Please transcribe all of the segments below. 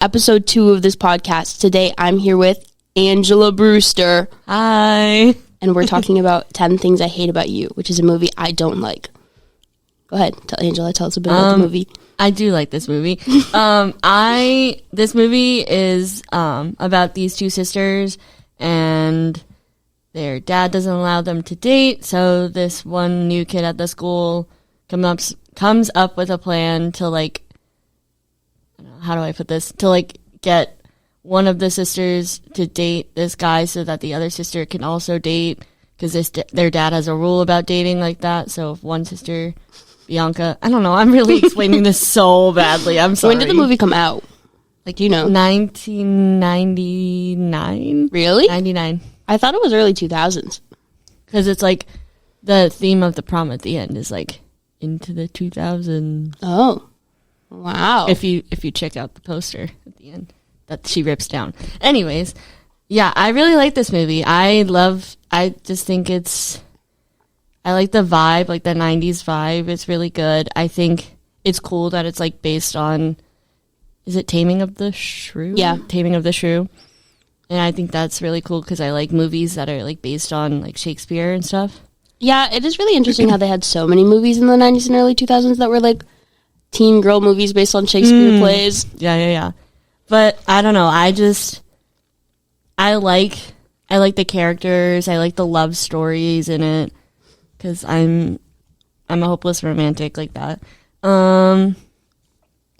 episode 2 of this podcast. Today, I'm here with Angela Brewster. Hi. And we're talking about 10 Things I Hate About You, which is a movie I don't like. Go ahead, Angela, tell us a bit about the movie. I do like this movie. This movie is about these two sisters, and their dad doesn't allow them to date, so this one new kid at the school comes up with a plan to, like, I don't know, how do I put this? To, like, get one of the sisters to date this guy so that the other sister can also date, because their dad has a rule about dating like that. So if one sister, Bianca, I don't know, I'm really explaining this so badly. I'm sorry. When did the movie come out? Like, do you know? 1999. Really? 99. I thought it was early 2000s. Because it's like the theme of the prom at the end is like into the 2000s. Oh, wow. If you check out the poster at the end that she rips down. Anyways, yeah, I really like this movie. I just think I like the vibe, like the 90s vibe. It's really good. I think it's cool that it's like based on, is it Taming of the Shrew? Yeah. Taming of the Shrew. And I think that's really cool because I like movies that are like based on like Shakespeare and stuff. Yeah, it is really interesting how they had so many movies in the 90s and early 2000s that were like teen girl movies based on Shakespeare plays. Yeah. But I don't know. I like the characters. I like the love stories in it because I'm a hopeless romantic like that. I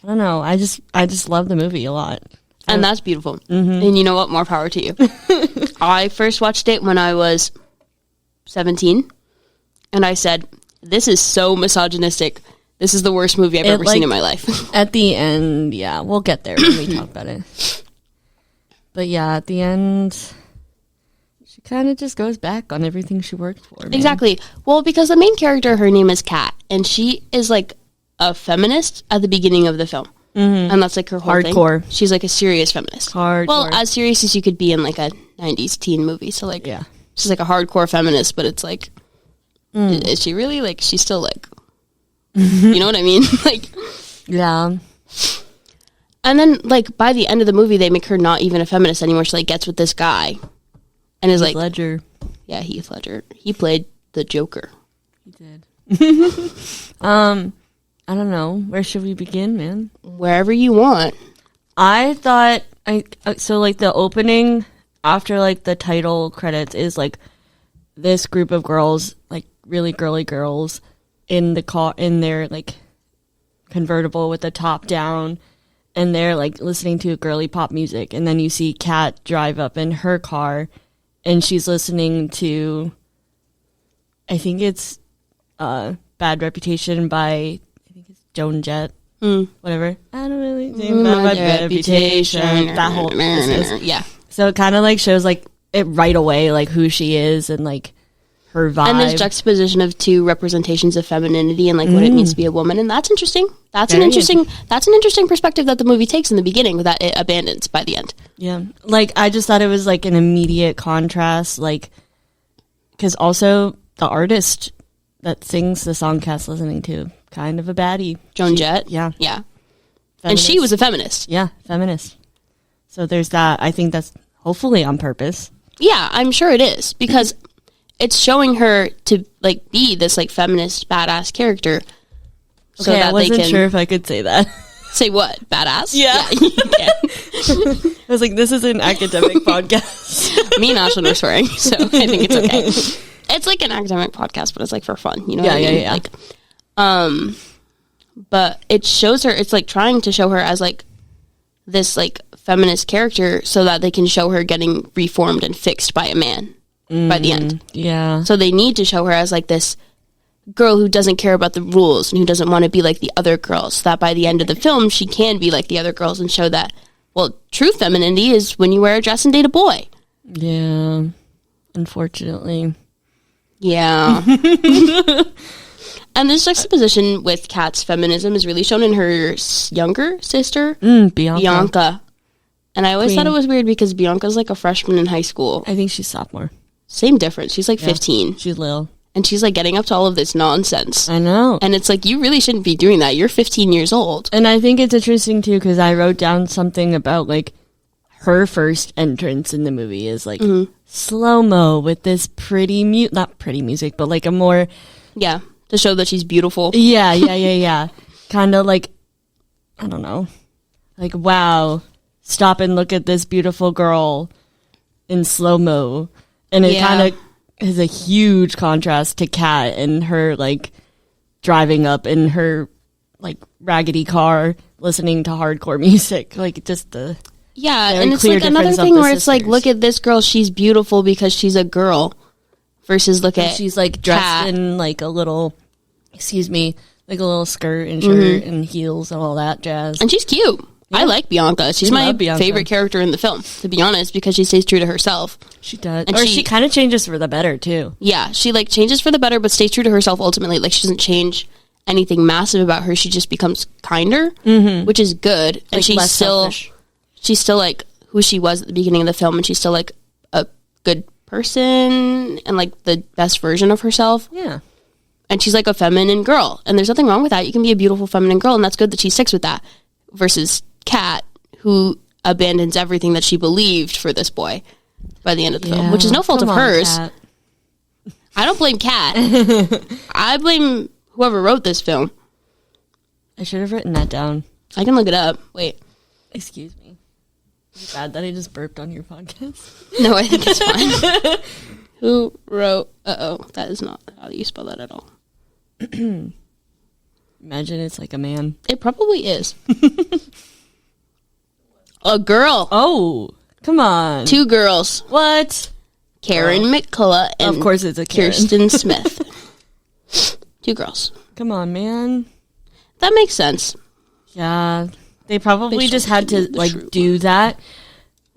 don't know. I just love the movie a lot. And that's beautiful. Mm-hmm. And you know what? More power to you. I first watched it when I was 17. And I said, this is so misogynistic. This is the worst movie I've ever seen in my life. At the end, yeah, we'll get there when we talk about it. But yeah, at the end, she kind of just goes back on everything she worked for. Man. Exactly. Well, because the main character, her name is Kat, and she is like a feminist at the beginning of the film. Mm-hmm. And that's like her whole hardcore thing. She's like a serious feminist. Hardcore. Well, as serious as you could be in like a 90s teen movie. So like, yeah, she's like a hardcore feminist, but it's like, is she really like, she's still like, you know what I mean? Like, yeah. And then like by the end of the movie, they make her not even a feminist anymore. She like gets with this guy and is like, Ledger. Yeah, Heath Ledger. He played the Joker. He did. I don't know. Where should we begin, man? Wherever you want. I thought, so like the opening after like the title credits is like this group of girls, like really girly girls in the car, in their like convertible with the top down, and they're like listening to girly pop music. And then you see Kat drive up in her car and she's listening to, I think it's Bad Reputation by Joan Jett, whatever. I don't really think about my reputation. That whole business. Yeah. So it kind of like shows like it right away, like who she is and like her vibe. And this juxtaposition of two representations of femininity and like what it means to be a woman, and that's interesting. That's an interesting perspective that the movie takes in the beginning that it abandons by the end. Yeah, like I just thought it was like an immediate contrast, like because also the artist that sings the song Kat's listening to. Kind of a baddie. Joan Jett? Yeah. Feminist. And she was a feminist. Yeah, feminist. So there's that. I think that's hopefully on purpose. Yeah, I'm sure it is. Because it's showing her to, like, be this, like, feminist, badass character. So that I wasn't sure if I could say that. Say what? Badass? Yeah. You can. I was like, this is an academic podcast. Me and Ashlyn are swearing, so I think it's okay. It's like an academic podcast, but it's, like, for fun. You know what I mean? Yeah. Like, but it shows her, it's like trying to show her as like this like feminist character so that they can show her getting reformed and fixed by a man by the end. Yeah. So they need to show her as like this girl who doesn't care about the rules and who doesn't want to be like the other girls, so that by the end of the film she can be like the other girls and show that, well, true femininity is when you wear a dress and date a boy. Yeah. Unfortunately. Yeah. And this juxtaposition with Kat's feminism is really shown in her younger sister, Bianca. And I always thought it was weird because Bianca's like a freshman in high school. I think she's sophomore. Same difference. She's like 15. She's little. and she's like getting up to all of this nonsense. I know. And it's like, you really shouldn't be doing that. You're 15 years old. And I think it's interesting too, because I wrote down something about like her first entrance in the movie is like slow-mo with this not pretty music, but like a more... Yeah, to show that she's beautiful. Yeah. Kind of like, I don't know, like, wow, stop and look at this beautiful girl in slow-mo. And it kind of is a huge contrast to Kat and her, like, driving up in her, like, raggedy car, listening to hardcore music. Like, just the... Yeah, and it's like another thing where it's like, look at this girl, she's beautiful because she's a girl. Versus look at she's, like, dressed Kat. in, like, a little... Excuse me. Like, a little skirt and shirt and heels and all that jazz. And she's cute. Yeah. I like Bianca. She's my favorite character in the film, to be honest, because she stays true to herself. She does. And she kind of changes for the better, too. Yeah, she, like, changes for the better, but stays true to herself ultimately. Like, she doesn't change anything massive about her. She just becomes kinder, which is good. And like, she's still, like, who she was at the beginning of the film, and she's still, like, a good person and, like, the best version of herself. Yeah. And she's, like, a feminine girl. And there's nothing wrong with that. You can be a beautiful feminine girl, and that's good that she sticks with that. Versus Kat, who abandons everything that she believed for this boy by the end of the film, which is no fault of hers. Kat. I don't blame Kat. I blame whoever wrote this film. I should have written that down. I can look it up. Wait. Excuse me. Is it bad that I just burped on your podcast? No, I think it's fine. Who wrote... that is not how you spell that at all. Imagine it's like a man. It probably is. A girl. Oh, come on. 2 girls. What? Karen McCullough and of course it's a Karen. Kirsten Smith. 2 girls. Come on, man. That makes sense. Yeah. They probably just had to, like, do that.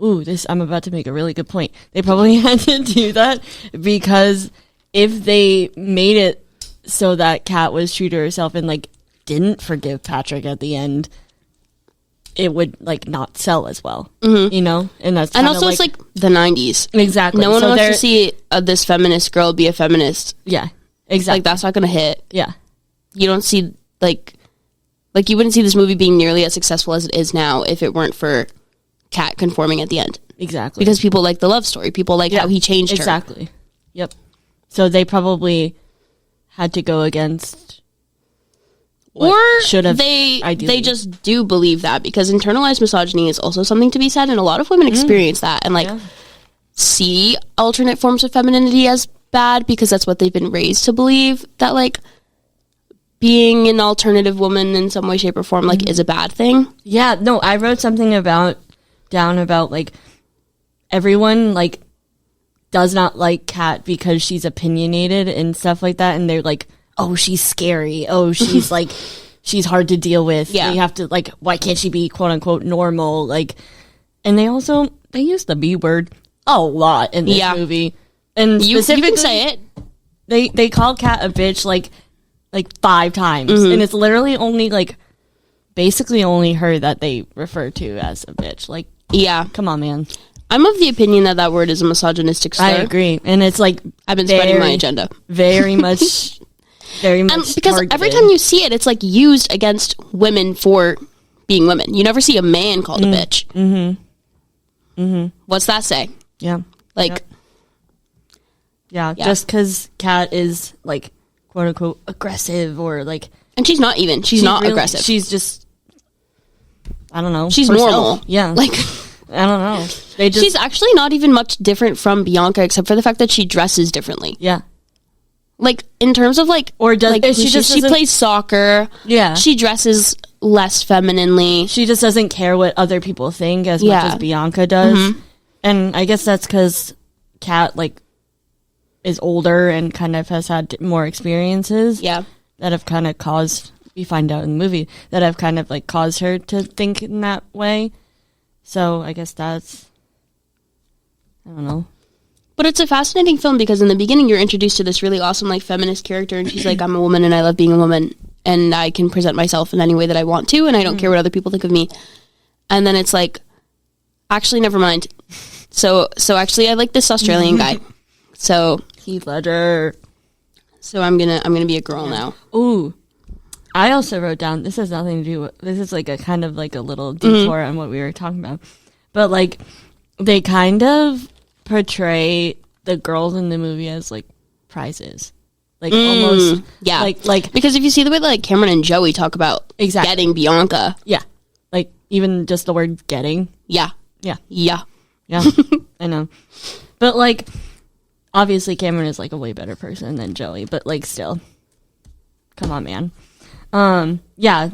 Ooh, I'm about to make a really good point. They probably had to do that because if they made it so that Kat was true to herself and, like, didn't forgive Patrick at the end, it would, like, not sell as well, you know? And that's also, it's like the 90s. Exactly. No one wants to see this feminist girl be a feminist. Yeah, exactly. Like, that's not going to hit. Yeah. You don't see, like, you wouldn't see this movie being nearly as successful as it is now if it weren't for Kat conforming at the end. Exactly. Because people like the love story. People like how he changed her. Exactly. Yep. So they probably had to go against... Or they just do believe that, because internalized misogyny is also something to be said, and a lot of women experience that and, like, see alternate forms of femininity as bad because that's what they've been raised to believe, that, like, being an alternative woman in some way, shape, or form, like, is a bad thing. Yeah, no, I wrote something down about, like, everyone, like, does not like Kat because she's opinionated and stuff like that, and they're like, oh, she's scary. Oh, she's like, she's hard to deal with. Yeah. You have to, like, why can't she be quote unquote normal? Like, and they use the B word a lot in this movie. And you can say it. They call Kat a bitch like 5 times. And it's literally only, like, basically only her that they refer to as a bitch. Like, yeah. Come on, man. I'm of the opinion that word is a misogynistic slur. I agree. And it's like, I've been spreading my agenda. Very much. Very much because targeted. Every time you see it, it's like used against women for being women. You never see a man called a bitch. What's that say? Yeah. Like, yeah, just because Kat is, like, quote unquote aggressive or, like, and she's not even. She's not really aggressive. She's just, I don't know. She's herself. Normal. Yeah. Like, I don't know. She's actually not even much different from Bianca, except for the fact that she dresses differently. Yeah. Like, in terms of, like... Or does... Like, she plays soccer. Yeah. She dresses less femininely. She just doesn't care what other people think as much as Bianca does. And I guess that's because Kat, like, is older and kind of has had more experiences. Yeah. That have kind of caused... We find out in the movie. That have kind of, like, caused her to think in that way. So, I guess that's... I don't know. But it's a fascinating film because in the beginning you're introduced to this really awesome, like, feminist character, and she's like, I'm a woman and I love being a woman and I can present myself in any way that I want to and I don't care what other people think of me. And then it's like, actually, never mind. So actually I like this Australian guy. So Heath Ledger. So I'm gonna be a girl now. Ooh. I also wrote down, this has nothing to do with, this is like a kind of like a little detour on what we were talking about. But like, they kind of portray the girls in the movie as like prizes. Like almost. Yeah. Like, because if you see the way that like Cameron and Joey talk about getting Bianca. Yeah. Like even just the word getting. Yeah. Yeah. Yeah. Yeah. I know. But like, obviously Cameron is like a way better person than Joey, but like still. Come on, man. Yeah.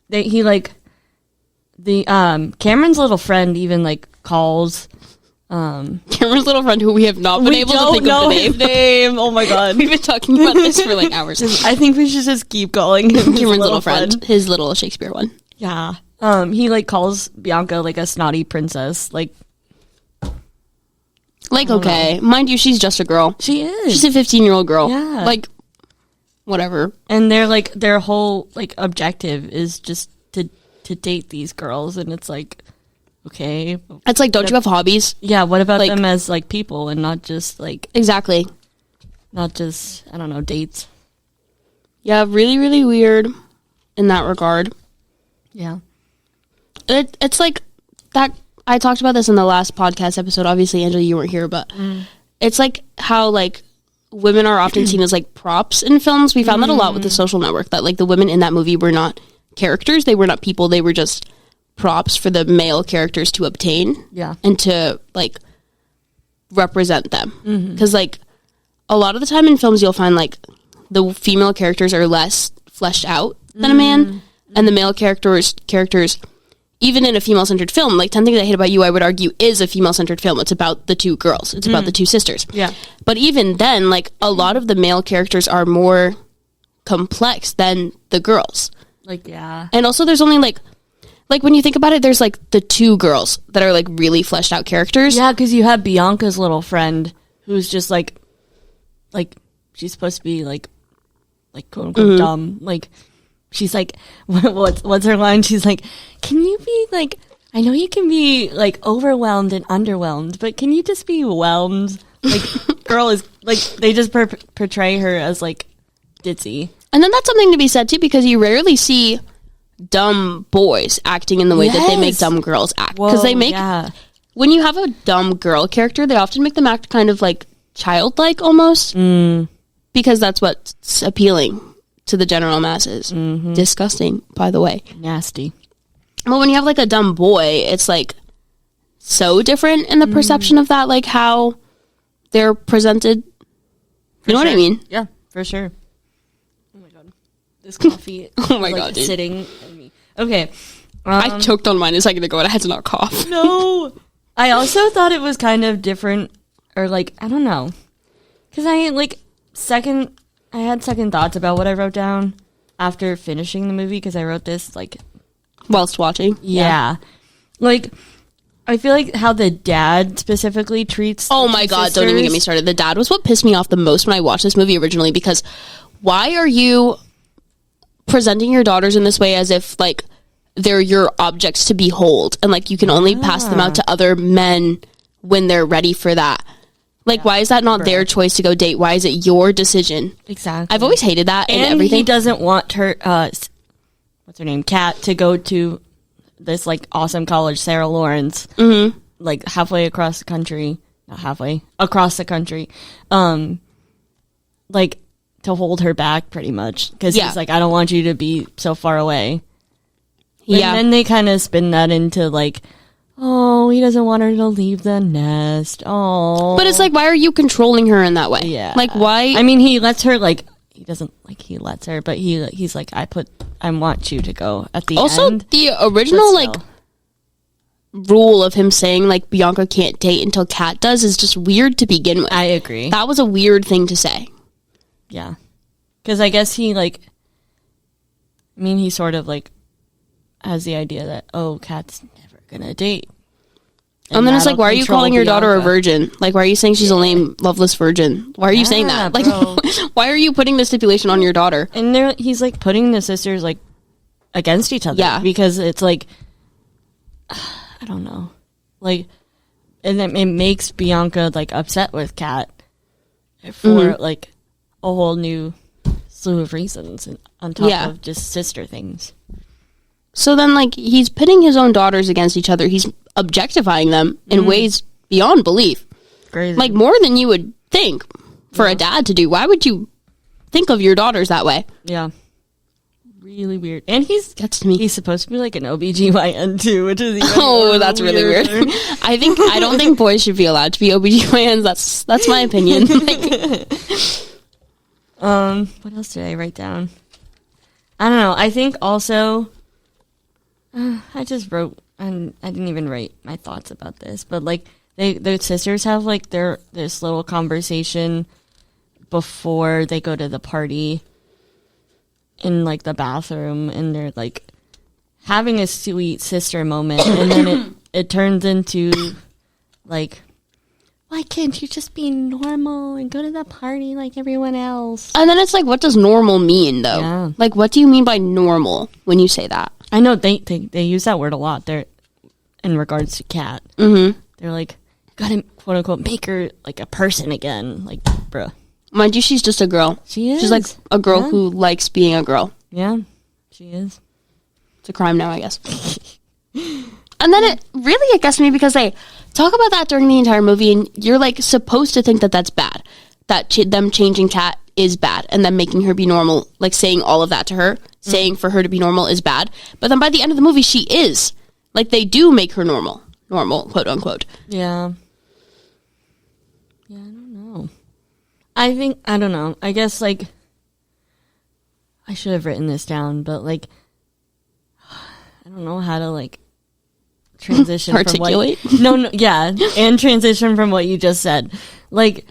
He like, the Cameron's little friend even like calls Cameron's little friend, who we have not been able to think of the name. Oh my god, we've been talking about this for like hours. I think we should just keep calling him Cameron's little friend, his little Shakespeare one. Yeah. He like calls Bianca like a snotty princess. Like okay, mind you, she's just a girl. She is. She's a 15-year-old girl. Yeah. Like, whatever. And they're like, their whole like objective is just to date these girls, and it's like, okay. It's like, don't you have hobbies? Yeah, what about like, them as like people and not just like exactly, not just, I don't know, dates. Yeah, really, really weird in that regard. Yeah. It's like that. I talked about this in the last podcast episode. Obviously, Angela, you weren't here, but it's like how like women are often seen as like props in films. We found that a lot with The Social Network, that like the women in that movie were not characters. They were not people. They were just props for the male characters to obtain. Yeah. And to like represent them. Because like a lot of the time in films, you'll find like the female characters are less fleshed out than a man, and the male characters, even in a female-centered film, like 10 Things I Hate About You, I would argue, is a female-centered film. It's about the two girls. It's about the two sisters. Yeah. But even then, like, a lot of the male characters are more complex than the girls. Like, yeah. And also there's only, like when you think about it, there's, like, the two girls that are, like, really fleshed out characters. Yeah, because you have Bianca's little friend who's just, like, she's supposed to be, like quote-unquote dumb. Like, she's like, what's her line? She's like, can you be like, I know you can be like overwhelmed and underwhelmed, but can you just be whelmed? Like, girl is like, they just portray her as like ditzy. And then that's something to be said too, because you rarely see dumb boys acting in the way that they make dumb girls act. Because they make, when you have a dumb girl character, they often make them act kind of like childlike almost. Because that's what's appealing to the general masses. Disgusting, by the way. Nasty. Well, when you have like a dumb boy, it's like so different in the perception of that, like how they're presented. You know what I mean? Yeah, for sure. Oh my god, this coffee. Oh my god, dude. Sitting in me. Okay, I choked on mine a second ago and I had to not cough. No, I also thought it was kind of different, or like, I don't know, because I had second thoughts about what I wrote down after finishing the movie, because I wrote this like whilst watching. Yeah. Like, I feel like how the dad specifically treats oh my god, don't even get me started. The dad was what pissed me off the most when I watched this movie originally, because why are you presenting your daughters in this way, as if like they're your objects to behold, and like you can only pass them out to other men when they're ready for that? Like, why is that not their choice to go date? Why is it your decision? Exactly. I've always hated that and everything. He doesn't want her, what's her name, Kat, to go to this, like, awesome college, Sarah Lawrence, like, halfway across the country. Not halfway. Across the country. Like, to hold her back, pretty much. Because he's like, I don't want you to be so far away. Yeah. And then they kind of spin that into, like, oh, he doesn't want her to leave the nest. Oh. But it's like, why are you controlling her in that way? Yeah. Like, why? I mean, he lets her, like, he doesn't, like, he lets her, but he's like, I want you to go at the end. Also, the original, like, rule of him saying, like, Bianca can't date until Kat does is just weird to begin with. I agree. That was a weird thing to say. Yeah. Because I guess he, like, I mean, he sort of, like, has the idea that, oh, Kat's never gonna date. And then it's like, why are you calling your daughter a virgin? Like, why are you saying she's a lame, loveless virgin? Why are you saying that? Like, why are you putting the stipulation on your daughter? And he's, like, putting the sisters, like, against each other. Yeah. Because it's, like, I don't know. Like, and then it makes Bianca, like, upset with Kat for, like, a whole new slew of reasons on top Yeah. of just sister things. So then, like, he's pitting his own daughters against each other. He's objectifying them in ways beyond belief. Crazy. Like, more than you would think for a dad to do. Why would you think of your daughters that way? Yeah. Really weird. And Gets to me. he's supposed to be like an OBGYN too, which is even Oh, that's really weird. weirder. I don't think boys should be allowed to be OBGYNs. That's my opinion. What else did I write down? I don't know. I think also I just wrote, and I didn't even write my thoughts about this, but like the sisters have like this little conversation before they go to the party in like the bathroom, and they're like having a sweet sister moment, and then it turns into like, why can't you just be normal and go to the party like everyone else? And then it's like, what does normal mean, though? Yeah. Like, what do you mean by normal when you say that? I know they use that word a lot. They're in regards to Kat. Mm-hmm. They're like, gotta quote unquote make her like a person again. Like, bruh. Mind you, she's just a girl. She is. She's like a girl Yeah. who likes being a girl. Yeah, she is. It's a crime now, I guess. And then it gets me because they talk about that during the entire movie, and you're like supposed to think that that's bad. That them changing Kat is bad, and then making her be normal, like saying all of that to her, saying for her to be normal is bad. But then by the end of the movie, she is. Like, they do make her normal, quote unquote. Yeah. Yeah, I don't know. I don't know. I guess, like, I should have written this down, but, like, I don't know how to, like, transition Articulate? from, like... No, yeah, and transition from what you just said. Like,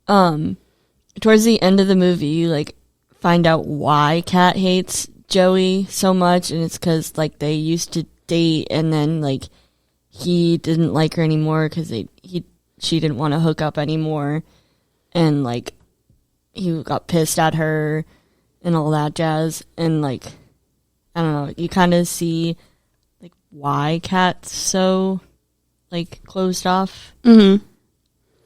towards the end of the movie, you, like, find out why Kat hates Joey so much, and it's because, like, they used to date, and then, like, he didn't like her anymore because she didn't want to hook up anymore, and like he got pissed at her and all that jazz, and like I don't know, you kind of see like why Kat's so like closed off. Mm-hmm.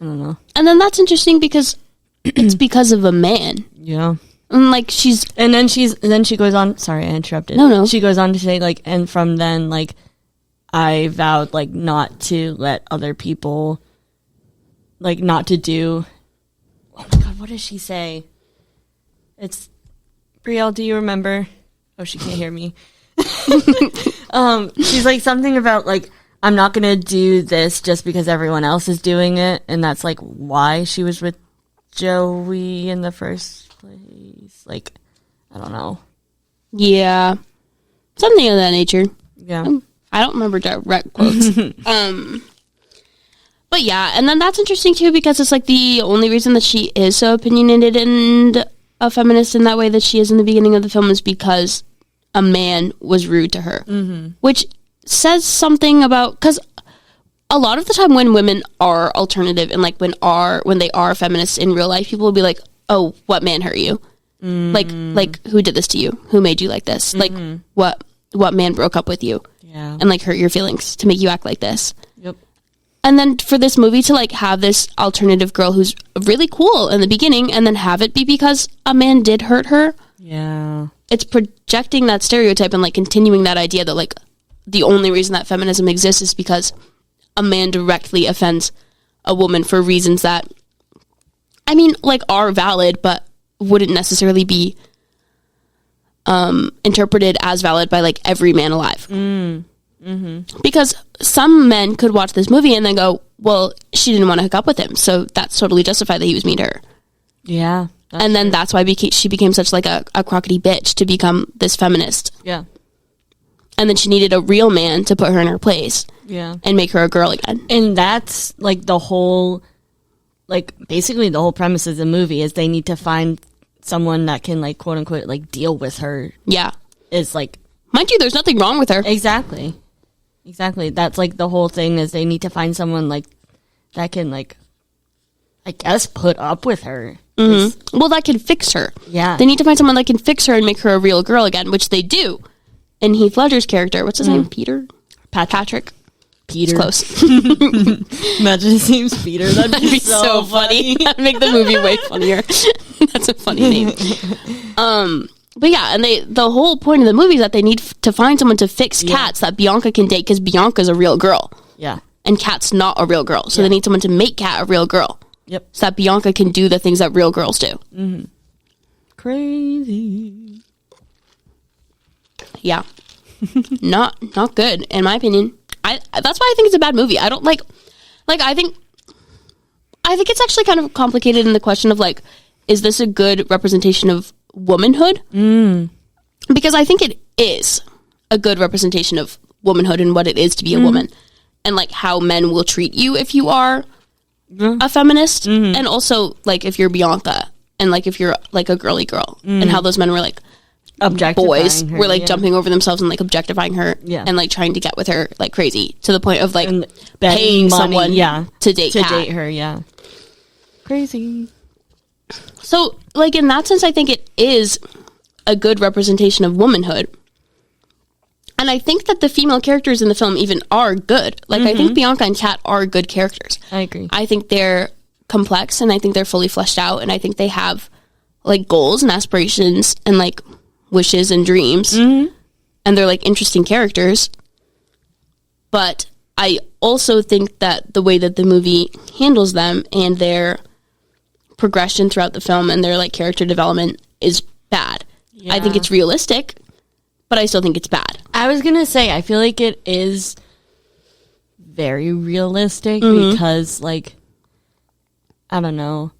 I don't know. And then that's interesting because it's because of a man. Yeah. And like And then she goes on. Sorry, I interrupted. No. She goes on to say like, and from then like I vowed like not to let other people like not to do. Oh my god, what does she say? It's Brielle. Do you remember? Oh, she can't hear me. She's like something about like I'm not gonna do this just because everyone else is doing it, and that's like why she was with Joey in the first place. Like, I don't know. Yeah. Something of that nature. Yeah. I don't remember direct quotes. But yeah, and then that's interesting too because it's like the only reason that she is so opinionated and a feminist in that way that she is in the beginning of the film is because a man was rude to her. Mm-hmm. Which says something about, because a lot of the time when women are alternative and like when they are feminists in real life, people will be like, oh, what man hurt you? Like who did this to you? Who made you like this? Mm-hmm. Like what man broke up with you? Yeah. And like hurt your feelings to make you act like this? Yep. And then for this movie to like have this alternative girl who's really cool in the beginning and then have it be because a man did hurt her. Yeah. It's projecting that stereotype and like continuing that idea that like the only reason that feminism exists is because a man directly offends a woman for reasons that, I mean, like are valid, but wouldn't necessarily be interpreted as valid by like every man alive. Mm-hmm. Because some men could watch this movie and then go, well, she didn't want to hook up with him, so that's totally justified that he was mean to her. Yeah. And then that's why she became such like a crockety bitch to become this feminist. Yeah. And then she needed a real man to put her in her place. Yeah. And make her a girl again. And that's like the whole, like basically the whole premise of the movie is they need to find someone that can like quote unquote like deal with her. Yeah. Is like, mind you, there's nothing wrong with her. Exactly. That's like the whole thing is they need to find someone like that can like, I guess, put up with her. Mm-hmm. Well, that can fix her. Yeah. They need to find someone that can fix her and make her a real girl again, which they do. In Heath Ledger's character, what's his name? Peter? Patrick. Peter. It's close. Imagine his name's Peter. That'd be so funny. That'd make the movie way funnier. That'd That's a funny name. But yeah, and the whole point of the movie is that they need to find someone to fix Kat so that Bianca can date, because Bianca's a real girl. Yeah. And Kat's not a real girl. So they need someone to make Kat a real girl. Yep. So that Bianca can do the things that real girls do. Mm-hmm. Crazy. Yeah. not good, in my opinion. That's why I think it's a bad movie. I don't like I think it's actually kind of complicated in the question of like, is this a good representation of womanhood? Because I think it is a good representation of womanhood and what it is to be a woman, and like how men will treat you if you are a feminist, and also like if you're Bianca, and like if you're like a girly girl, and how those men were like boys were like jumping over themselves and like objectifying her, and like trying to get with her like crazy, to the point of like paying someone to date her. Yeah, crazy. So like in that sense, I think it is a good representation of womanhood. And I think that the female characters in the film even are good. Like, I think Bianca and Kat are good characters. I agree. I think they're complex, and I think they're fully fleshed out, and I think they have, like, goals and aspirations and, like, wishes and dreams. And they're, like, interesting characters. But I also think that the way that the movie handles them and their progression throughout the film and their, like, character development is bad. Yeah. I think it's realistic, but I still think it's bad. I was going to say, I feel like it is very realistic because, like, I don't know.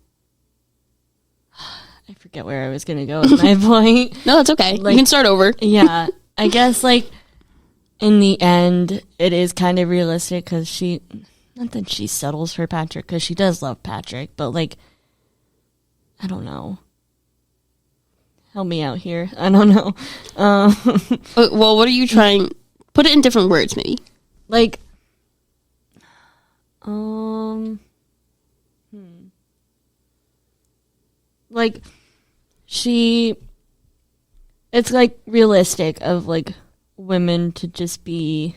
I forget where I was going to go with my point. No, that's okay. Like, you can start over. Yeah. I guess, like, in the end, it is kind of realistic because not that she settles for Patrick, because she does love Patrick, but, like, I don't know. Help me out here. I don't know. Well, what are you trying? Put it in different words, maybe. Like, like it's like realistic of like women to just be.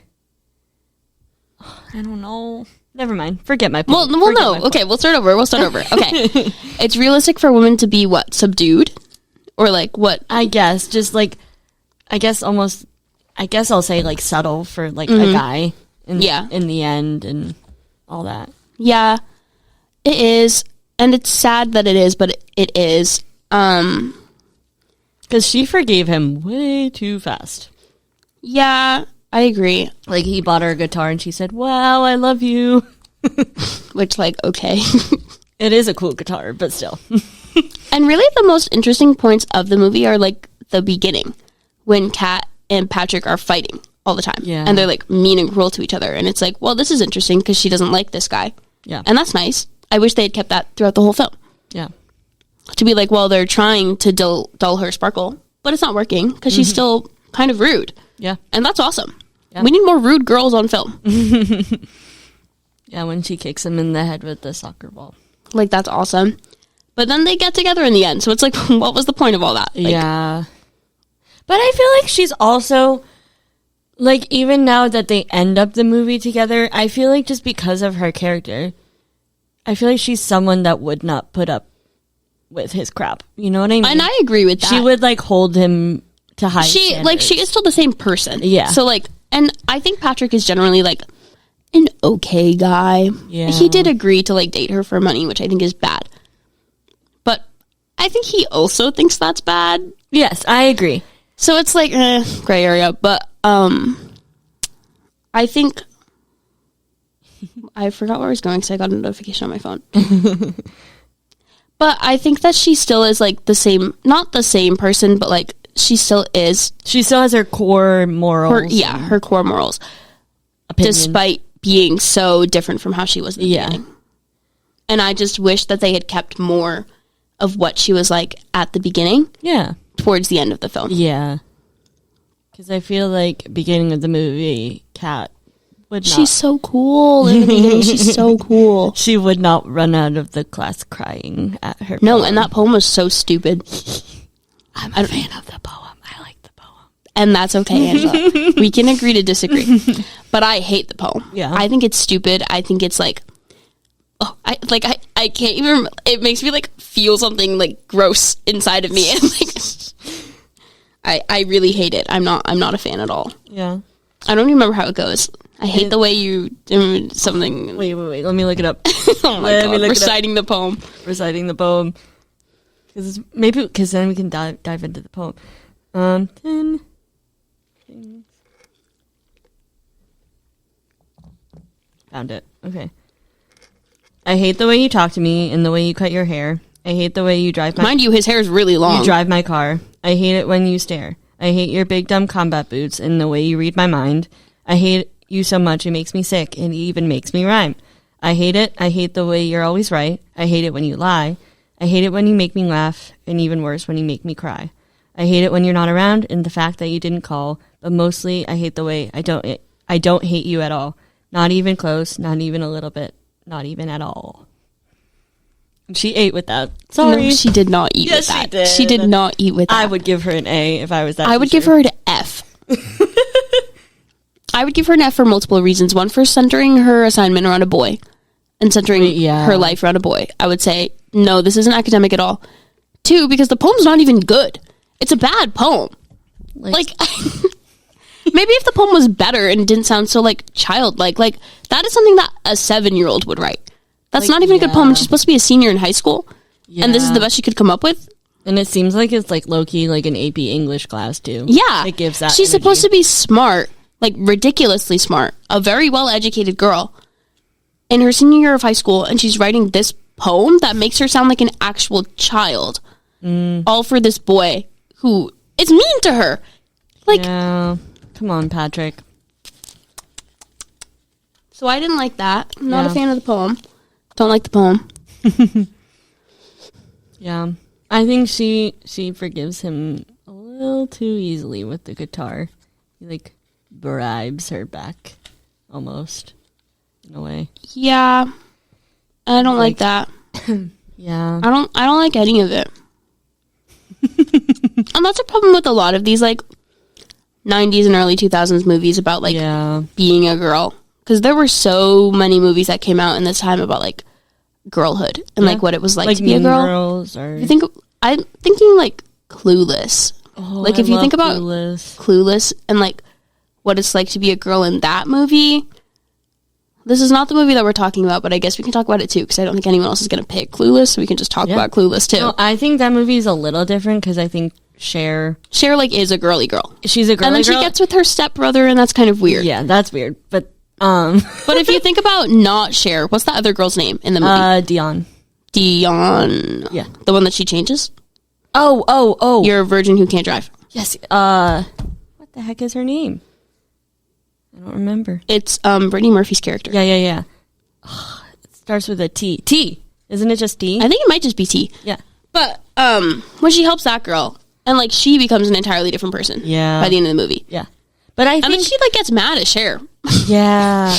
I don't know. Never mind. Forget my point. Well, no. Okay, we'll start over. Okay, it's realistic for women to be what? Subdued. Or, like, what? I guess. Just, like, I guess I'll say, like, settle for, like, a guy in the end and all that. Yeah, it is. And it's sad that it is, but it is. Because she forgave him way too fast. Yeah, I agree. Like, he bought her a guitar and she said, wow, I love you. Which, like, okay. It is a cool guitar, but still. And really the most interesting points of the movie are, like, the beginning, when Kat and Patrick are fighting all the time. Yeah. And they're, like, mean and cruel to each other. And it's like, well, this is interesting because she doesn't like this guy. Yeah. And that's nice. I wish they had kept that throughout the whole film. Yeah. To be like, well, they're trying to dull her sparkle, but it's not working because she's still kind of rude. Yeah. And that's awesome. Yeah. We need more rude girls on film. Yeah, when she kicks him in the head with the soccer ball. Like, that's awesome. But then they get together in the end. So it's like, what was the point of all that? Like, yeah. But I feel like she's also, like, even now that they end up the movie together, I feel like just because of her character, I feel like she's someone that would not put up with his crap. You know what I mean? And I agree with that. She would, like, hold him to high standards. Like, she is still the same person. Yeah. So, like, and I think Patrick is generally, like, an okay guy. Yeah. He did agree to, like, date her for money, which I think is bad. But I think he also thinks that's bad. Yes, I agree. So it's like, gray area. But I think I forgot where I was going because I got a notification on my phone. But I think that she still is, like, the same, not the same person, but, like, she still is. She still has her core morals. Her core morals. Opinions. Despite being so different from how she was in the beginning. And I just wish that they had kept more of what she was like at the beginning. Yeah. Towards the end of the film. Yeah. Because I feel like beginning of the movie, Kat would not. She's so cool in the beginning. She's so cool. She would not run out of the class crying at her No, poem. And that poem was so stupid. I'm a fan of the poem. I like the poem. And that's okay, Angela. We can agree to disagree. But I hate the poem. Yeah. I think it's stupid. I think it's like I can't even, it makes me like feel something like gross inside of me. And like, I really hate it. I'm not a fan at all. Yeah. I don't remember how it goes. I hate the way you do something. Wait. Let me look it up. Oh my God. Reciting the poem. Reciting the poem. Because then we can dive into the poem. 10 things. Found it. Okay. I hate the way you talk to me and the way you cut your hair. I hate the way you drive my... Mind you, his hair is really long. You drive my car. I hate it when you stare. I hate your big dumb combat boots and the way you read my mind. I hate you so much it makes me sick and it even makes me rhyme. I hate it. I hate the way you're always right. I hate it when you lie. I hate it when you make me laugh and even worse when you make me cry. I hate it when you're not around and the fact that you didn't call, but mostly I hate the way I don't hate you at all. Not even close, not even a little bit, not even at all. She ate with that. Sorry. No, she did not eat with that. She did. She did not eat with that. I would give her an A if I was that I would give her an F. I would give her an F for multiple reasons. One, for centering her assignment around a boy and centering her life around a boy. I would say, no, this isn't academic at all. Two, because the poem's not even good. It's a bad poem. Like maybe if the poem was better and didn't sound so, like, childlike, like, that is something that a 7-year-old would write. That's not even a good poem. And she's supposed to be a senior in high school. Yeah. And this is the best she could come up with. And it seems like it's, like, low-key, like, an AP English class, too. Yeah. It gives that She's energy. supposed to be smart, like, ridiculously smart. A very well-educated girl in her senior year of high school, and she's writing this poem that makes her sound like an actual child. All for this boy who is mean to her. Like, yeah. Come on, Patrick. So I didn't like that. I'm not a fan of the poem. Don't like the poem. Yeah. I think she forgives him a little too easily with the guitar. He, like, bribes her back, almost, in a way. Yeah. I don't like that. Yeah. I don't like any of it. And that's a problem with a lot of these, like, 90s and early 2000s movies about, like, being a girl. Because there were so many movies that came out in this time about, like, girlhood and, like, what it was like to be a girl. Girls or... I'm thinking, like, Clueless. Oh, like, if you think about Clueless and, like, what it's like to be a girl in that movie... This is not the movie that we're talking about, but I guess we can talk about it too, because I don't think anyone else is going to pick Clueless, so we can just talk about Clueless too. No, I think that movie is a little different, because I think Cher, like, is a girly girl. She's a girly girl. And then she gets with her stepbrother, and that's kind of weird. Yeah, that's weird. But but if you think about not Cher, what's the other girl's name in the movie? Dion. Yeah. The one that she changes? Oh. You're a virgin who can't drive. Yes. What the heck is her name? I don't remember. It's Brittany Murphy's character. Yeah. It starts with a T. T. Isn't it just T? I think it might just be T. Yeah. But when she helps that girl, and, like, she becomes an entirely different person. Yeah. By the end of the movie. Yeah. But I think... And then she, like, gets mad at Cher. Yeah.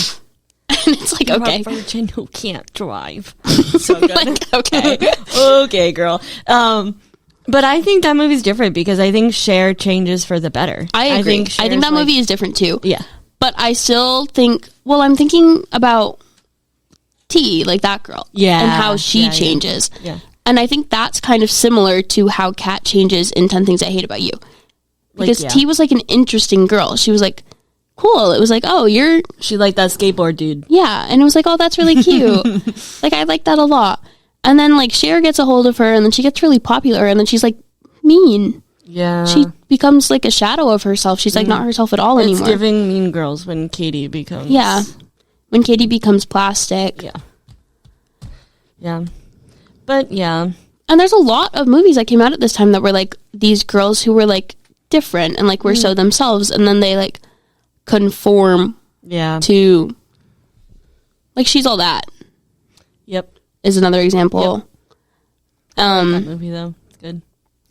And it's like, okay. You're a virgin who can't drive. So good. Like, okay. Okay, girl. But I think that movie's different, because I think Cher changes for the better. I agree. I think that movie is different, too. Yeah. But I still think, well, I'm thinking about T, like that girl. Yeah. And how she changes. Yeah. And I think that's kind of similar to how Kat changes in 10 Things I Hate About You. Because T was, like, an interesting girl. She was, like, cool. It was like, oh, she liked that skateboard dude. Yeah. And it was like, oh, that's really cute. Like, I like that a lot. And then, like, Cher gets a hold of her, and then she gets really popular, and then she's, like, mean. Yeah. She becomes, like, a shadow of herself. She's, like, not herself at all anymore. It's giving Mean Girls when Katie becomes... Yeah. When Katie becomes plastic. Yeah. Yeah. But, yeah. And there's a lot of movies that came out at this time that were, like, these girls who were, like, different and, like, were so themselves, and then they, like, conform to... Like, She's All That. Yep. Is another example. Yep. I like that movie, though. It's good.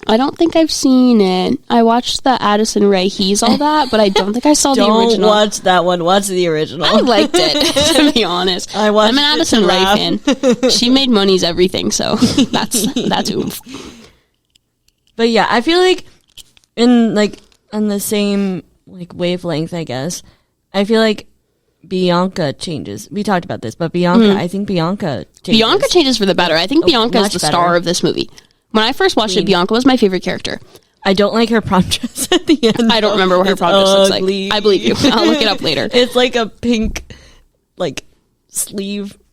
I don't think I've seen it. I watched the Addison Rae He's All That, but I don't think I saw the original. Don't watch that one. Watch the original. I liked it, to be honest. I'm an Addison Rae fan. She made Money's everything, so that's oomph. But yeah, I feel like on the same, like, wavelength, I guess, I feel like Bianca changes. We talked about this, but Bianca, I think Bianca changes. Bianca changes for the better. I think Bianca is the star of this movie. When I first watched it, Bianca was my favorite character. I don't like her prom dress at the end. I don't remember what her prom dress looks like. I believe you. I'll look it up later. It's like a pink, like,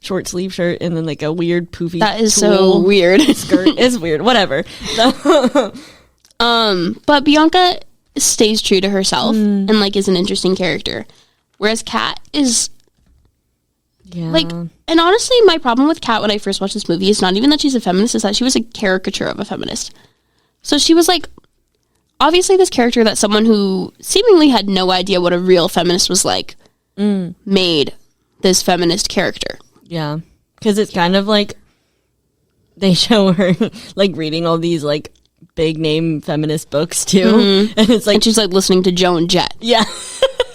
short sleeve shirt, and then like a weird poofy. That is so weird. Skirt. It's weird. Whatever. But Bianca stays true to herself and like is an interesting character, whereas Kat is like. And honestly, my problem with Kat when I first watched this movie is not even that she's a feminist; is that she was a caricature of a feminist. So she was like, obviously, this character that someone who seemingly had no idea what a real feminist was like made this feminist character. Yeah, because it's kind of like they show her like reading all these like big name feminist books too, and it's like and she's like listening to Joan Jett. Yeah,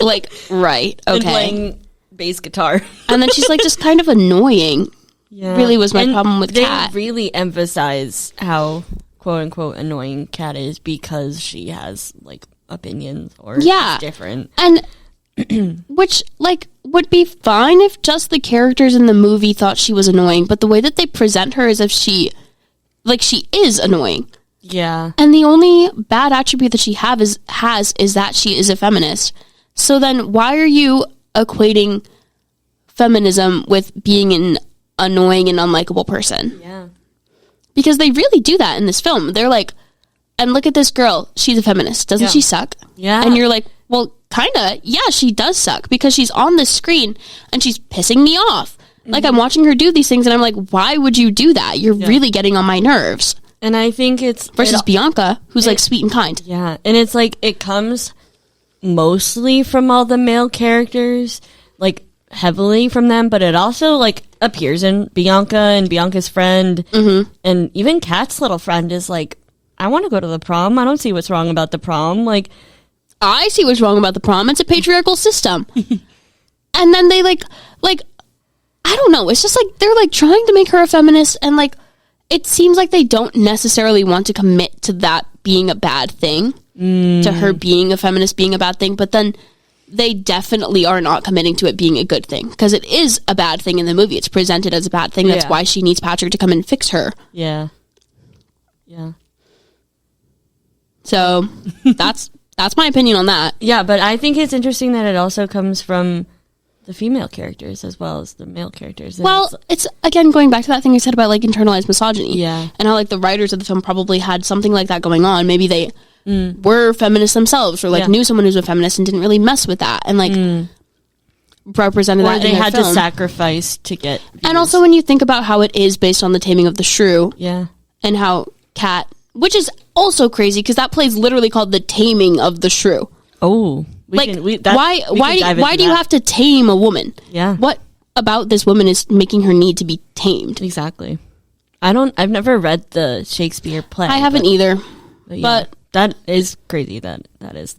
like right, okay, and playing bass guitar, and then she's like just kind of annoying. Yeah, really was my problem with Kat. They really emphasize how quote unquote annoying Kat is because she has like opinions or different and. Which, like, would be fine if just the characters in the movie thought she was annoying, but the way that they present her is if she is annoying. Yeah. And the only bad attribute that she has is that she is a feminist. So then why are you equating feminism with being an annoying and unlikable person? Yeah. Because they really do that in this film. They're like, and look at this girl, she's a feminist. Doesn't she suck? Yeah. And you're like, well, kinda, yeah, she does suck because she's on the screen and she's pissing me off. Like, I'm watching her do these things and I'm like, why would you do that? You're really getting on my nerves. And I think it's... Versus Bianca, who's like sweet and kind. Yeah, and it's like, it comes mostly from all the male characters, like, heavily from them, but it also, like, appears in Bianca and Bianca's friend, and even Kat's little friend is like, I want to go to the prom. I don't see what's wrong about the prom. Like, I see what's wrong about the prom. It's a patriarchal system. And then they like, I don't know. It's just like, they're like trying to make her a feminist. And like, it seems like they don't necessarily want to commit to that being a bad thing, to her being a feminist being a bad thing. But then they definitely are not committing to it being a good thing. Because it is a bad thing in the movie. It's presented as a bad thing. That's why she needs Patrick to come and fix her. Yeah. Yeah. So that's my opinion on that. Yeah, but I think it's interesting that it also comes from the female characters as well as the male characters. And well, it's again going back to that thing I said about like internalized misogyny. Yeah. And how like the writers of the film probably had something like that going on. Maybe they were feminists themselves or like knew someone who's a feminist and didn't really mess with that and like represented that in their they had film. to sacrifice to get views. And also when you think about how it is based on the Taming of the Shrew. Yeah. And how Kat, which is also crazy because that play is literally called The Taming of the Shrew. Oh, why do you have to tame a woman? Yeah. What about this woman is making her need to be tamed? Exactly. I've never read the Shakespeare play. I haven't either. But that is crazy. That is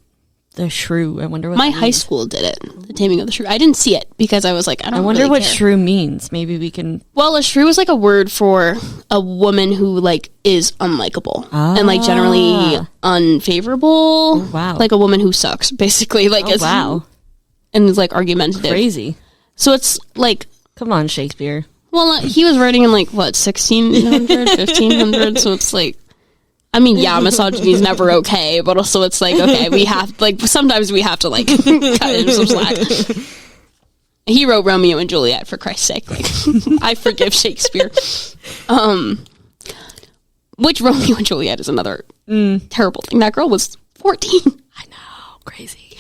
the shrew. I wonder what my that high means. school did it. The Taming of the Shrew. I didn't see it because I was like, I wonder really what care. shrew means. Maybe we can. Well, a shrew is like a word for a woman who like is unlikable and like generally unfavorable. Oh, wow. Like a woman who sucks, basically. Like wow. And is like argumentative. Crazy. So it's like, come on, Shakespeare. Well, he was writing in like what 1600, 1500. So it's like, I mean, yeah, misogyny is never okay, but also it's like, okay, we have like sometimes we have to like cut him some slack. He wrote Romeo and Juliet, for Christ's sake. Like, I forgive Shakespeare. Which Romeo and Juliet is another terrible thing. That girl was 14. I know, crazy.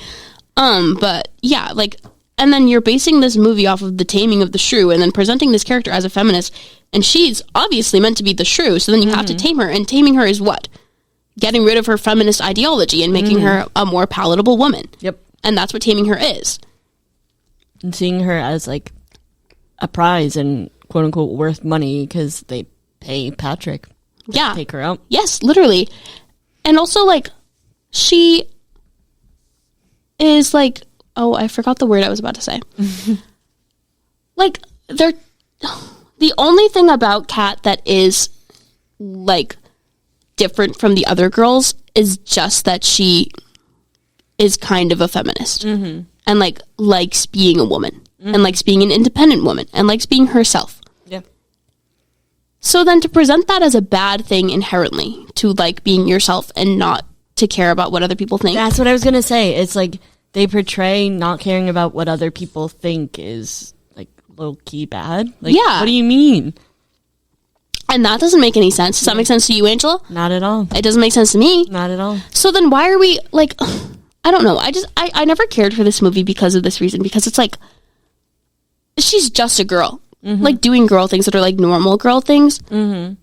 But yeah, like, and then you're basing this movie off of The Taming of the Shrew, and then presenting this character as a feminist, and she's obviously meant to be the shrew. So then you have to tame her, and taming her is what? Getting rid of her feminist ideology and making her a more palatable woman. Yep. And that's what taming her is. And seeing her as like a prize and quote unquote worth money because they pay Patrick to take her out. Yes, literally. And also like she is like, oh, I forgot the word I was about to say. Like they're the only thing about Kat that is like different from the other girls is just that she is kind of a feminist and like likes being a woman. and likes being an independent woman and likes being herself. Yeah. So then to present that as a bad thing inherently, to like being yourself and not to care about what other people think. That's what I was going to say. It's like they portray not caring about what other people think is like low-key bad. Like, yeah. What do you mean? And that doesn't make any sense. Does that make sense to you, Angela? Not at all. It doesn't make sense to me. Not at all. So then why are we like, I don't know. I never cared for this movie because of this reason, because it's like, she's just a girl. Like doing girl things that are like normal girl things. It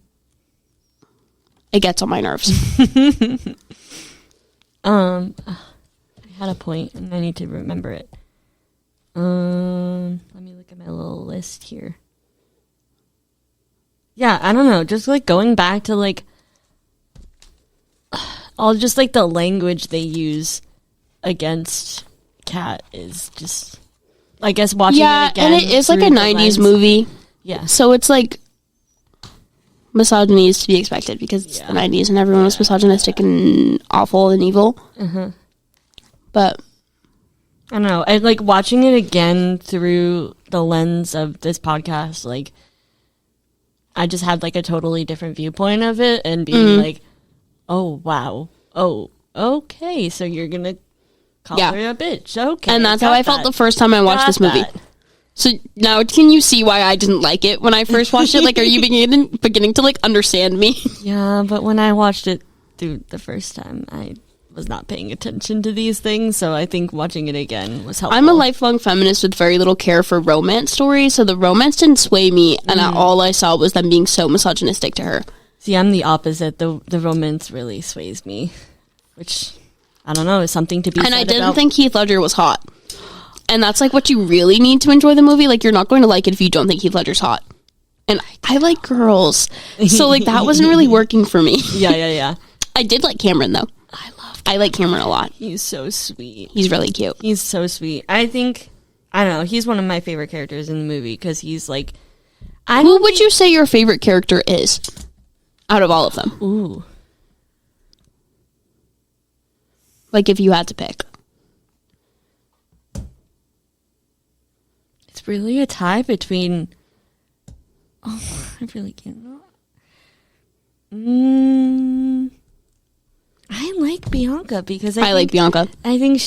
gets on my nerves. I had a point and I need to remember it. Let me look at my little list here. Yeah, I don't know. Just like going back to like all just like the language they use against Kat is just, I guess, watching it again. And it is like a 90s movie. Yeah. So it's like misogyny is to be expected because it's the 90s and everyone was misogynistic and awful and evil. But I don't know. I like watching it again through the lens of this podcast. Like, I just had like a totally different viewpoint of it and being like, oh, wow. Oh, okay. So you're going to call her a bitch. Okay. And that's how I felt the first time I watched this movie. So now can you see why I didn't like it when I first watched it? Like, are you beginning to like understand me? Yeah, but when I watched it through the first time, I was not paying attention to these things, so I think watching it again was helpful. I'm a lifelong feminist with very little care for romance stories, so the romance didn't sway me, and all I saw was them being so misogynistic to her. See, I'm the opposite. The romance really sways me, which, I don't know, is something to be said about. And I didn't think Heath Ledger was hot. And that's like what you really need to enjoy the movie. Like, you're not going to like it if you don't think Heath Ledger's hot. And I like girls. So, like, that wasn't really working for me. Yeah. I did like Cameron, though. I like Cameron a lot. He's so sweet. He's really cute. He's so sweet. I don't know, he's one of my favorite characters in the movie because he's like... Who would you say your favorite character is out of all of them? Ooh. Like, if you had to pick. It's really a tie between... Oh, I really can't... I like Bianca because I like Bianca. I think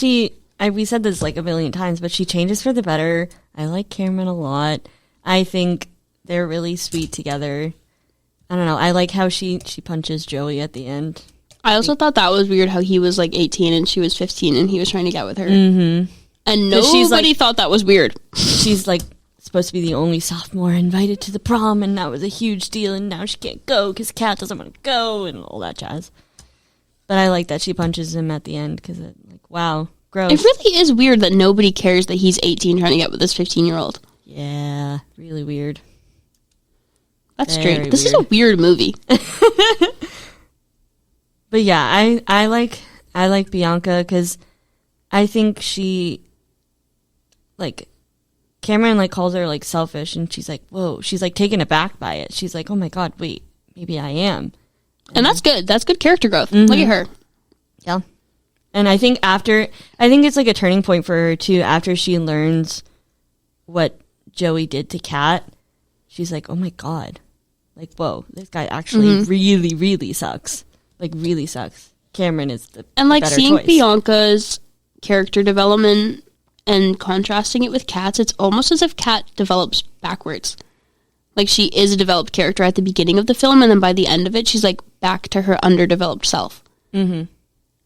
we said this like a million times, but she changes for the better. I like Cameron a lot. I think they're really sweet together. I don't know. I like how she punches Joey at the end. I also thought that was weird how he was like 18 and she was 15 and he was trying to get with her. And nobody thought that was weird. She's like supposed to be the only sophomore invited to the prom, and that was a huge deal, and now she can't go because Kat doesn't want to go and all that jazz. But I like that she punches him at the end because, like, wow, gross. It really is weird that nobody cares that he's 18 trying to get with this 15-year-old. Yeah, really weird. That's strange. This is a weird movie. But yeah, I like Bianca because I think she, like, Cameron like calls her like selfish, and she's like, whoa, she's like taken aback by it. She's like, oh my god, wait, maybe I am. And that's good. That's good character growth. Look at her. Yeah. And I think it's like a turning point for her too. After she learns what Joey did to Kat, she's like, oh my god, like, whoa, this guy actually really, really sucks. Like, really sucks. Cameron is the and like better seeing choice. Bianca's character development and contrasting it with Kat's, it's almost as if Kat develops backwards. Like, she is a developed character at the beginning of the film, and then by the end of it, she's, like, back to her underdeveloped self. And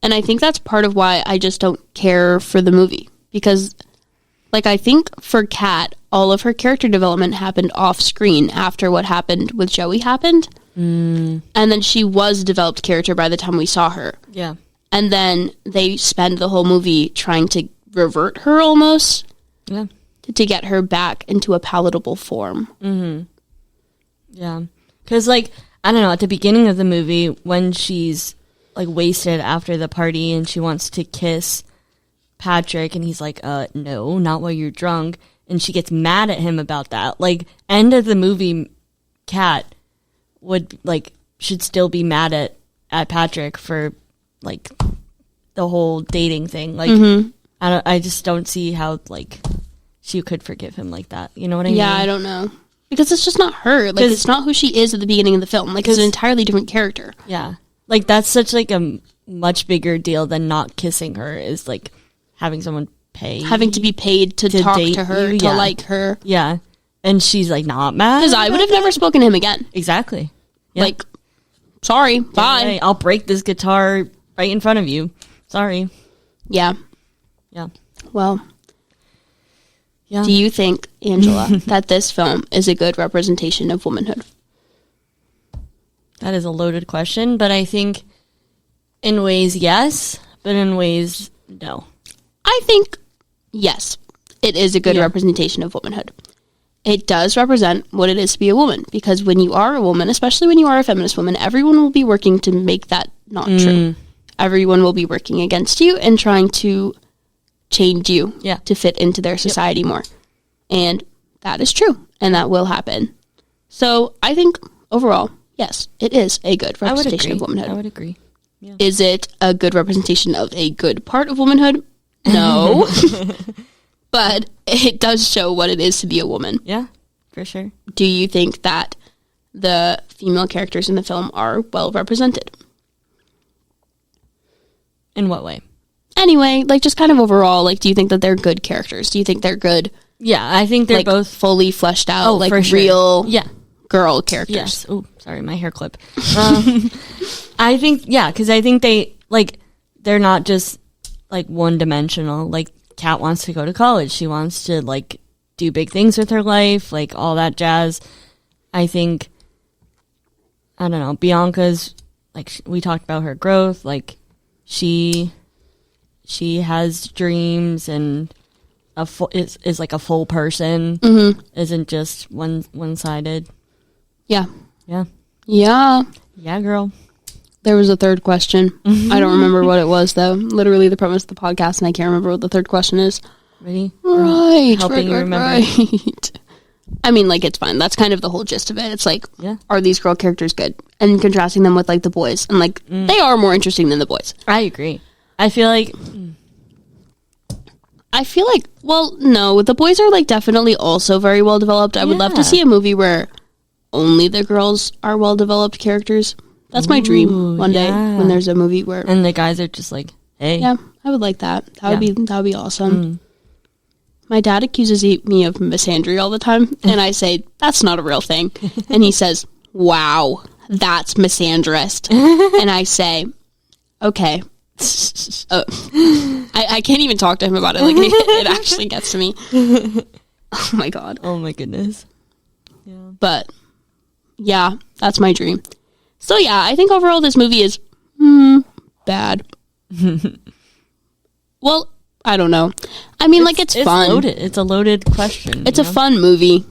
I think that's part of why I just don't care for the movie. Because, like, I think for Kat, all of her character development happened off-screen after what happened with Joey happened. And then she was a developed character by the time we saw her. Yeah. And then they spend the whole movie trying to revert her almost. Yeah. To get her back into a palatable form. Yeah. Because, like, I don't know, at the beginning of the movie, when she's, like, wasted after the party and she wants to kiss Patrick, and he's like, no, not while you're drunk, and she gets mad at him about that. Like, end of the movie, Kat would, like, should still be mad at Patrick for, like, the whole dating thing. Like, I just don't see how, like, she could forgive him like that. You know what I mean? Yeah, I don't know. Because it's just not her. Like, it's not who she is at the beginning of the film. Like, it's an entirely different character. Yeah. Like, that's such, like, a much bigger deal than not kissing her is, like, having someone pay. Having to be paid to talk to her, to like her. Yeah. And she's, like, not mad. Because I would have never spoken to him again. Exactly. Yeah. Like, sorry, bye. Hey, I'll break this guitar right in front of you. Sorry. Yeah. Yeah. Well... Yeah. Do you think, Angela, that this film is a good representation of womanhood? That is a loaded question, but I think in ways, yes, but in ways, no. I think, yes, it is a good representation of womanhood. It does represent what it is to be a woman, because when you are a woman, especially when you are a feminist woman, everyone will be working to make that not true. Everyone will be working against you and trying to change you to fit into their society more. And that is true. And that will happen. So I think overall, yes, it is a good representation of womanhood. I would agree. Yeah. Is it a good representation of a good part of womanhood? No. But it does show what it is to be a woman. Yeah, for sure. Do you think that the female characters in the film are well represented? In what way? Anyway, like, just kind of overall, like, do you think that they're good characters? Do you think they're good? Yeah, I think they're like, both fully fleshed out, like, for sure. real girl characters. Yes. Oh, sorry, my hair clip. I think, because I think they're not just, like, one-dimensional. Like, Kat wants to go to college. She wants to, like, do big things with her life, like, all that jazz. I think, I don't know, Bianca's, like, we talked about her growth, like, she has dreams and is like a full person. Isn't just one-sided. Yeah. Yeah. Yeah. Yeah, girl. There was a third question. I don't remember what it was, though. Literally the premise of the podcast, and I can't remember what the third question is. Ready? Helping you remember. Right. I mean, like, it's fine. That's kind of the whole gist of it. It's like, are these girl characters good? And contrasting them with, like, the boys. And, like, they are more interesting than the boys. I agree. I feel like, well, no, the boys are, like, definitely also very well developed. I would love to see a movie where only the girls are well developed characters. That's my dream one day, when there's a movie where... And the guys are just like, hey. Yeah, I would like that. That would be awesome. My dad accuses me of misandry all the time, and I say, that's not a real thing. And he says, wow, that's misandrist. And I say, okay. I can't even talk to him about it. Like, it actually gets to me. Oh my god. Oh my goodness. Yeah. But yeah, that's my dream. So yeah, I think overall this movie is bad. Well, I don't know. I mean, it's fun. Loaded. It's a loaded question. It's a fun movie.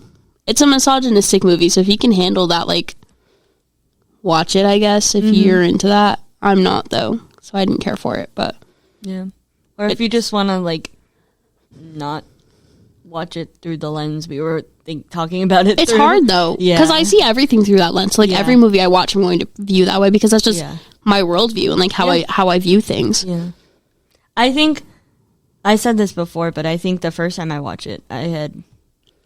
It's a misogynistic movie, so if you can handle that, like, watch it, I guess, if you're into that. I'm not, though. So I didn't care for it, but... Yeah. Or if you just want to, like, not watch it through the lens we were talking about it It's through. hard, though. Yeah. Because I see everything through that lens. Like, every movie I watch, I'm going to view that way, because that's just my worldview and, like, how I view things. Yeah. I think... I said this before, but I think the first time I watched it, I had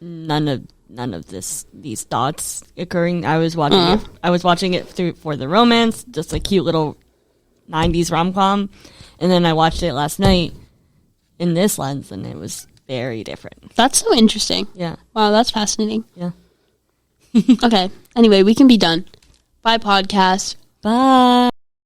none of these thoughts occurring. I was watching it through for the romance, just a cute little 90s rom-com, and then I watched it last night in this lens, and it was very different. That's so interesting. Yeah. Wow, that's fascinating. Yeah. Okay. Anyway, we can be done. Bye, podcast. Bye.